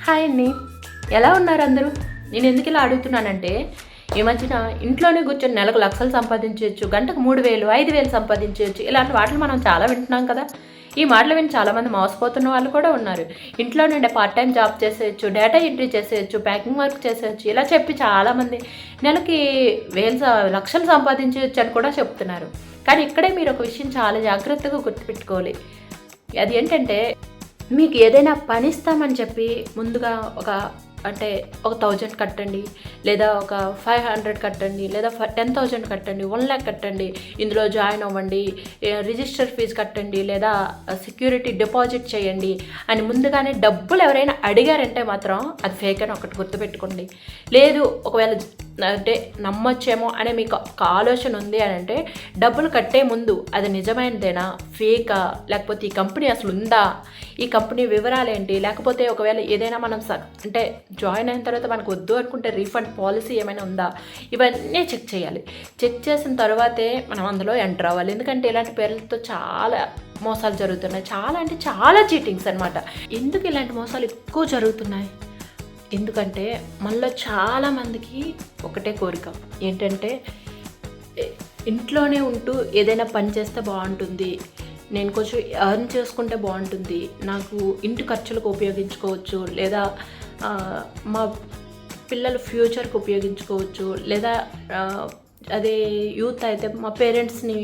Hi అండి, ఎలా ఉన్నారు అందరూ? నేను ఎందుకు ఇలా అడుగుతున్నానంటే, ఈ మధ్యన ఇంట్లోనే కూర్చొని నెలకు లక్షలు సంపాదించవచ్చు, గంటకు 3,000 5,000 సంపాదించవచ్చు, ఇలాంటి మాటలు మనం చాలా వింటున్నాం కదా. ఈ మాటలు విని చాలామంది మోసపోతున్న వాళ్ళు కూడా ఉన్నారు. ఇంట్లో నుండి పార్ట్ టైం జాబ్ చేసేయచ్చు, డేటా ఎంట్రీ చేసేయచ్చు, ప్యాకింగ్ వర్క్ చేసేయచ్చు, ఇలా చెప్పి చాలామంది నెలకి లక్షలు సంపాదించవచ్చు అని కూడా చెప్తున్నారు. కానీ ఇక్కడే మీరు ఒక విషయం చాలా జాగ్రత్తగా గుర్తుపెట్టుకోవాలి. అది ఏంటంటే, మీకు ఏదైనా పని ఇస్తామని చెప్పి ముందుగా ఒక 1,000 కట్టండి, లేదా ఒక 500 కట్టండి, లేదా 10,000 కట్టండి, 1,00,000 కట్టండి, ఇందులో జాయిన్ అవ్వండి, రిజిస్టర్ ఫీజు కట్టండి, లేదా సెక్యూరిటీ డిపాజిట్ చేయండి అని ముందుగానే డబ్బులు ఎవరైనా అడిగారంటే మాత్రం అది ఫేక్ అని ఒకటి గుర్తుపెట్టుకోండి. లేదు, ఒకవేళ అంటే నమ్మొచ్చేమో అనే మీకు ఒక ఆలోచన ఉంది అని అంటే, డబ్బులు కట్టే ముందు అది నిజమైనదేనా, ఫేకా, లేకపోతే ఈ కంపెనీ అసలు ఉందా, ఈ కంపెనీ వివరాలు ఏంటి, లేకపోతే ఒకవేళ ఏదైనా మనం అంటే జాయిన్ అయిన తర్వాత మనకు వద్దు అనుకుంటే రీఫండ్ పాలసీ ఏమైనా ఉందా, ఇవన్నీ చెక్ చేయాలి. చెక్ చేసిన తర్వాతే మనం అందులో ఎంటర్ అవ్వాలి. ఎందుకంటే ఇలాంటి పేర్లతో చాలా మోసాలు జరుగుతున్నాయి, చాలా చీటింగ్స్ అనమాట. ఎందుకు ఇలాంటి మోసాలు ఎక్కువ జరుగుతున్నాయి? ఎందుకంటే మనలో చాలామందికి ఒకటే కోరిక ఏంటంటే, ఇంట్లోనే ఉంటూ ఏదైనా పని చేస్తే బాగుంటుంది, నేను కొంచెం ఎర్న్ చేసుకుంటే బాగుంటుంది, నాకు ఇంటి ఖర్చులకు ఉపయోగించుకోవచ్చు, లేదా మా పిల్లల ఫ్యూచర్కి ఉపయోగించుకోవచ్చు, లేదా అదే యూత్ అయితే మా పేరెంట్స్ని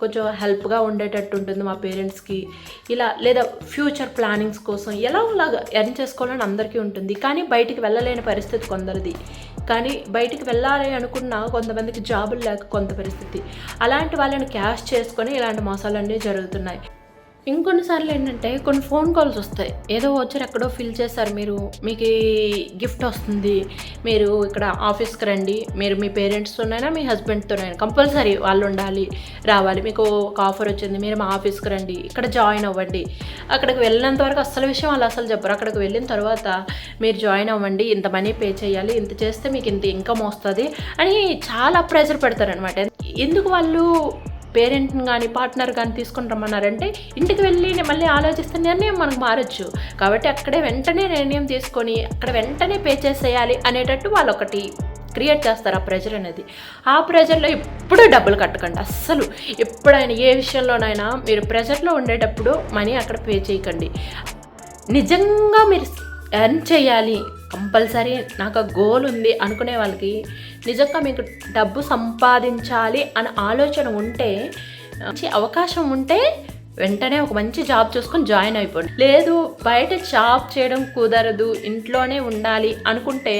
కొంచెం హెల్ప్గా ఉండేటట్టు ఉంటుంది మా పేరెంట్స్కి, ఇలా, లేదా ఫ్యూచర్ ప్లానింగ్స్ కోసం ఎలాగోలాగా ఎర్న్ చేసుకోవాలని అందరికీ ఉంటుంది. కానీ బయటికి వెళ్ళలేని పరిస్థితి కొందరిది. కానీ బయటికి వెళ్ళాలి అనుకున్న కొంతమందికి జాబులు లేక కొంత పరిస్థితి. అలాంటి వాళ్ళని క్యాష్ చేసుకొని ఇలాంటి మోసాలన్నీ జరుగుతున్నాయి. ఇంకొన్నిసార్లు ఏంటంటే కొన్ని ఫోన్ కాల్స్ వస్తాయి, ఏదో వచ్చారు ఎక్కడో ఫిల్ చేశారు, మీకు గిఫ్ట్ వస్తుంది, మీరు ఇక్కడ ఆఫీస్కి రండి, మీరు మీ పేరెంట్స్తోనైనా మీ హస్బెండ్తోనైనా కంపల్సరీ వాళ్ళు రావాలి, మీకు ఒక ఆఫర్ వచ్చింది, మీరు మా ఆఫీస్కి రండి, ఇక్కడ జాయిన్ అవ్వండి. అక్కడికి వెళ్ళినంత వరకు అసలు విషయం వాళ్ళు అసలు చెప్పరు. అక్కడికి వెళ్ళిన తర్వాత మీరు జాయిన్ అవ్వండి, ఇంత మనీ పే చేయాలి, ఇంత చేస్తే మీకు ఇంత ఇన్కమ్ వస్తుంది అని చాలా ప్రెషర్ పెడతారనమాట. ఎందుకు వాళ్ళు పేరెంట్ని కానీ పార్ట్నర్ కానీ తీసుకుని రమ్మన్నారంటే, ఇంటికి వెళ్ళి మళ్ళీ ఆలోచిస్తే నిర్ణయం మనకు మారచ్చు. కాబట్టి అక్కడే వెంటనే నిర్ణయం తీసుకొని అక్కడ వెంటనే పే చేసేయాలి అనేటట్టు వాళ్ళు ఒకటి క్రియేట్ చేస్తారు, ఆ ప్రెజర్ అనేది. ఆ ప్రెజర్లో ఎప్పుడూ డబ్బులు కట్టకండి. అస్సలు ఎప్పుడైనా ఏ విషయంలోనైనా మీరు ప్రెజర్లో ఉండేటప్పుడు మనీ అక్కడ పే చేయకండి. నిజంగా మీరు ఎర్న్ చేయాలి, కంపల్సరీ నాకు ఆ గోల్ ఉంది అనుకునే వాళ్ళకి, నిజంగా మీకు డబ్బు సంపాదించాలి అనే ఆలోచన ఉంటే, మంచి అవకాశం ఉంటే వెంటనే ఒక మంచి జాబ్ చూసుకొని జాయిన్ అయిపోండి. లేదు, బయట జాబ్ చేయడం కుదరదు, ఇంట్లోనే ఉండాలి అనుకుంటే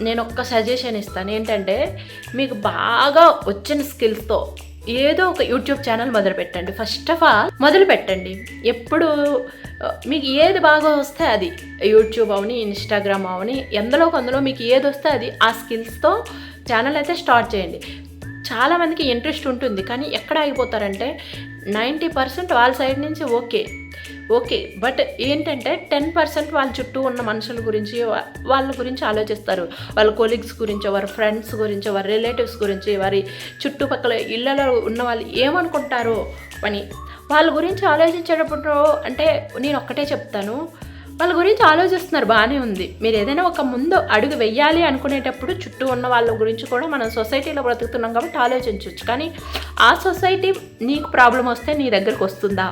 నేను ఒక్క సజెషన్ ఇస్తాను. ఏంటంటే, మీకు బాగా వచ్చిన స్కిల్స్తో ఏదో ఒక యూట్యూబ్ ఛానల్ మొదలుపెట్టండి. ఫస్ట్ ఆఫ్ ఆల్ మొదలుపెట్టండి. ఎప్పుడు మీకు ఏది బాగా వస్తే అది, యూట్యూబ్ అవని, ఇన్స్టాగ్రామ్ అవని, అందులో మీకు ఏది వస్తే అది, ఆ స్కిల్స్తో ఛానల్ అయితే స్టార్ట్ చేయండి. చాలామందికి ఇంట్రెస్ట్ ఉంటుంది, కానీ ఎక్కడ ఆగిపోతారంటే 90% వాళ్ళ సైడ్ నుంచి ఓకే బట్ ఏంటంటే 10% వాళ్ళ చుట్టూ ఉన్న మనుషుల గురించి, వాళ్ళ గురించి ఆలోచిస్తారు. వాళ్ళ కొలీగ్స్ గురించి, వారి ఫ్రెండ్స్ గురించి, వారి రిలేటివ్స్ గురించి, వారి చుట్టుపక్కల ఇళ్ళలో ఉన్న వాళ్ళు ఏమనుకుంటారో అని వాళ్ళ గురించి ఆలోచించేటప్పుడు, అంటే నేను ఒక్కటే చెప్తాను, వాళ్ళ గురించి ఆలోచిస్తున్నారు, బాగానే ఉంది. మీరు ఏదైనా ఒక ముందు అడుగు వెయ్యాలి అనుకునేటప్పుడు చుట్టూ ఉన్న వాళ్ళ గురించి కూడా, మనం సొసైటీలో బ్రతుకుతున్నాం కాబట్టి ఆలోచించవచ్చు. కానీ ఆ సొసైటీ నీకు ప్రాబ్లం వస్తే నీ దగ్గరకు వస్తుందా,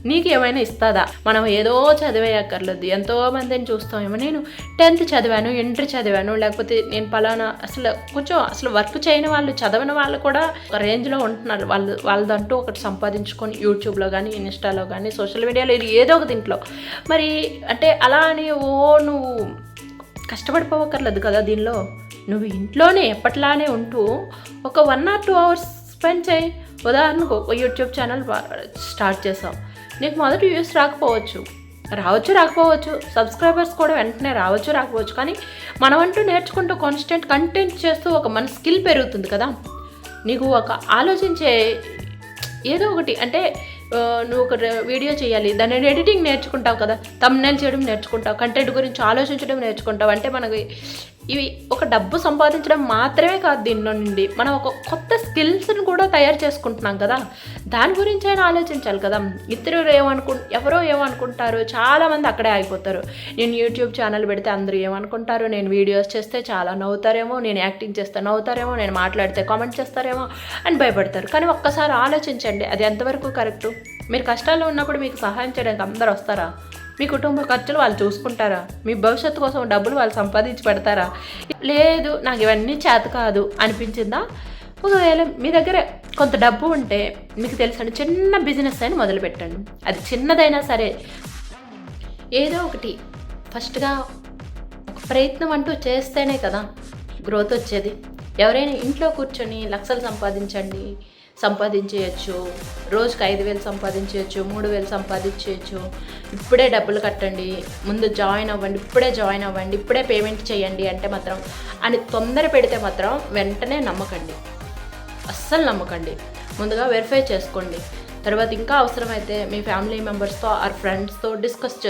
నీకు ఏమైనా ఇస్తుందా? మనం ఏదో చదివేయక్కర్లేదు. ఎంతోమందిని చూస్తామేమో, నేను 10th చదివాను, ఇంటర్ చదివాను, లేకపోతే నేను పలానా, అసలు వర్క్ చేయని వాళ్ళు, చదవని వాళ్ళు కూడా ఒక రేంజ్లో ఉంటున్నారు. వాళ్ళదంటూ ఒకటి సంపాదించుకొని యూట్యూబ్లో కానీ, ఇన్స్టాలో కానీ, సోషల్ మీడియాలో ఏదో ఒక దీంట్లో. మరి అంటే అలా అని నువ్వు కష్టపడిపోవక్కర్లేదు కదా. దీనిలో నువ్వు ఇంట్లోనే ఎప్పట్లానే ఉంటూ ఒక 1 or 2 hours స్పెండ్ చేయి. ఉదాహరణకు ఒక యూట్యూబ్ ఛానల్ స్టార్ట్ చేసావు, నీకు మొదటి వ్యూస్ రాకపోవచ్చు, సబ్స్క్రైబర్స్ కూడా వెంటనే రాకపోవచ్చు, కానీ మనం అంటూ నేర్చుకుంటూ కాన్స్టెంట్ కంటెంట్ చేస్తూ ఒక మన స్కిల్ పెరుగుతుంది కదా. నీకు ఒక ఆలోచించే ఏదో ఒకటి, అంటే నువ్వు ఒక వీడియో చేయాలి, దాని ఎడిటింగ్ నేర్చుకుంటావు కదా, థంబ్నెయిల్ చేయడం నేర్చుకుంటావు, కంటెంట్ గురించి ఆలోచించడం నేర్చుకుంటావు. అంటే మనకి ఇవి ఒక డబ్బు సంపాదించడం మాత్రమే కాదు, దీనిలో నుండి మనం ఒక కొత్త స్కిల్స్ని కూడా తయారు చేసుకుంటున్నాం కదా, దాని గురించి అయినా ఆలోచించాలి కదా. ఎవరో ఏమనుకుంటారు, చాలామంది అక్కడే ఆగిపోతారు. నేను యూట్యూబ్ ఛానల్ పెడితే అందరూ ఏమనుకుంటారు, నేను వీడియోస్ చేస్తే చాలా నవ్వుతారేమో, నేను యాక్టింగ్ చేస్తే నవ్వుతారేమో, నేను మాట్లాడితే కామెంట్ చేస్తారేమో అని భయపడతారు. కానీ ఒక్కసారి ఆలోచించండి, అది ఎంతవరకు కరెక్టు? మీరు కష్టాల్లో ఉన్నప్పుడు మీకు సహాయం చేయడానికి అందరూ వస్తారా? మీ కుటుంబ ఖర్చులు వాళ్ళు చూసుకుంటారా? మీ భవిష్యత్తు కోసం డబ్బులు వాళ్ళు సంపాదించి పెడతారా? లేదు నాకు ఇవన్నీ చేత కాదు అనిపించిందా? ఒకవేళ మీ దగ్గర కొంత డబ్బు ఉంటే మీకు తెలుసండి, చిన్న బిజినెస్ అయినా మొదలుపెట్టండి. అది చిన్నదైనా సరే, ఏదో ఒకటి ఫస్ట్గా ఒక ప్రయత్నం అంటూ చేస్తేనే కదా గ్రోత్ వచ్చేది. ఎవరైనా ఇంట్లో కూర్చొని లక్షలు సంపాదించేయచ్చు, రోజుకి 5,000 సంపాదించవచ్చు, 3,000 సంపాదించవచ్చు, ఇప్పుడే డబ్బులు కట్టండి, ముందు జాయిన్ అవ్వండి, ఇప్పుడే పేమెంట్ చేయండి అంటే మాత్రం అని తొందర పెడితే మాత్రం వెంటనే నమ్మకండి, అస్సలు నమ్మకండి. ముందుగా వెరిఫై చేసుకోండి. తర్వాత ఇంకా అవసరమైతే మీ ఫ్యామిలీ మెంబర్స్తో ఆర్ ఫ్రెండ్స్తో డిస్కస్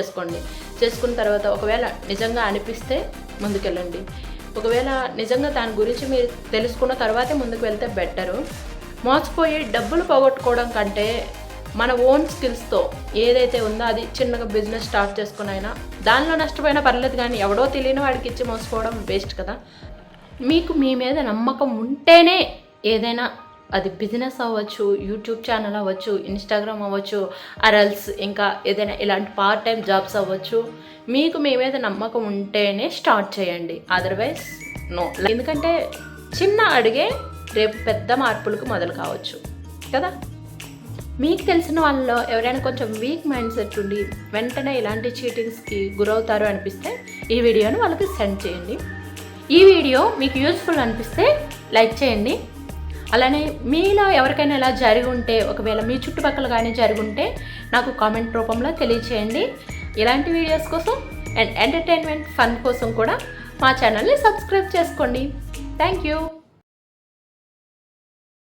చేసుకున్న తర్వాత ఒకవేళ నిజంగా అనిపిస్తే ముందుకెళ్ళండి. ఒకవేళ నిజంగా దాని గురించి మీరు తెలుసుకున్న తర్వాతే ముందుకు వెళ్తే బెటరు. మోసపోయి డబ్బులు పోగొట్టుకోవడం కంటే మన ఓన్ స్కిల్స్తో ఏదైతే ఉందో అది చిన్నగా బిజినెస్ స్టార్ట్ చేసుకుని అయినా దానిలో నష్టపోయినా పర్లేదు, కానీ ఎవడో తెలియని వాడికి ఇచ్చి మోసపోవడం వేస్ట్ కదా. మీకు మీ మీద నమ్మకం ఉంటేనే ఏదైనా, అది బిజినెస్ అవ్వచ్చు, యూట్యూబ్ ఛానల్ అవ్వచ్చు, ఇన్స్టాగ్రామ్ అవ్వచ్చు, అరల్స్ ఇంకా ఏదైనా ఇలాంటి పార్ట్ టైం జాబ్స్ అవ్వచ్చు, మీకు మీ మీద నమ్మకం ఉంటేనే స్టార్ట్ చేయండి. Otherwise no. ఎందుకంటే చిన్న అడిగే రేపు పెద్ద మార్పులకు మొదలు కావచ్చు కదా. మీకు తెలిసిన వాళ్ళలో ఎవరైనా కొంచెం వీక్ మైండ్ సెట్ ఉండి వెంటనే ఇలాంటి చీటింగ్స్కి గురవుతారు అనిపిస్తే ఈ వీడియోను వాళ్ళకి సెండ్ చేయండి. ఈ వీడియో మీకు యూస్ఫుల్ అనిపిస్తే లైక్ చేయండి. అలానే మీలో ఎవరికైనా ఇలా జరిగి ఉంటే, ఒకవేళ మీ చుట్టుపక్కల కానీ జరిగి ఉంటే నాకు కామెంట్ రూపంలో తెలియచేయండి. ఇలాంటి వీడియోస్ కోసం అండ్ ఎంటర్టైన్మెంట్ ఫన్ కోసం కూడా మా ఛానల్ని సబ్స్క్రైబ్ చేసుకోండి. Thank you.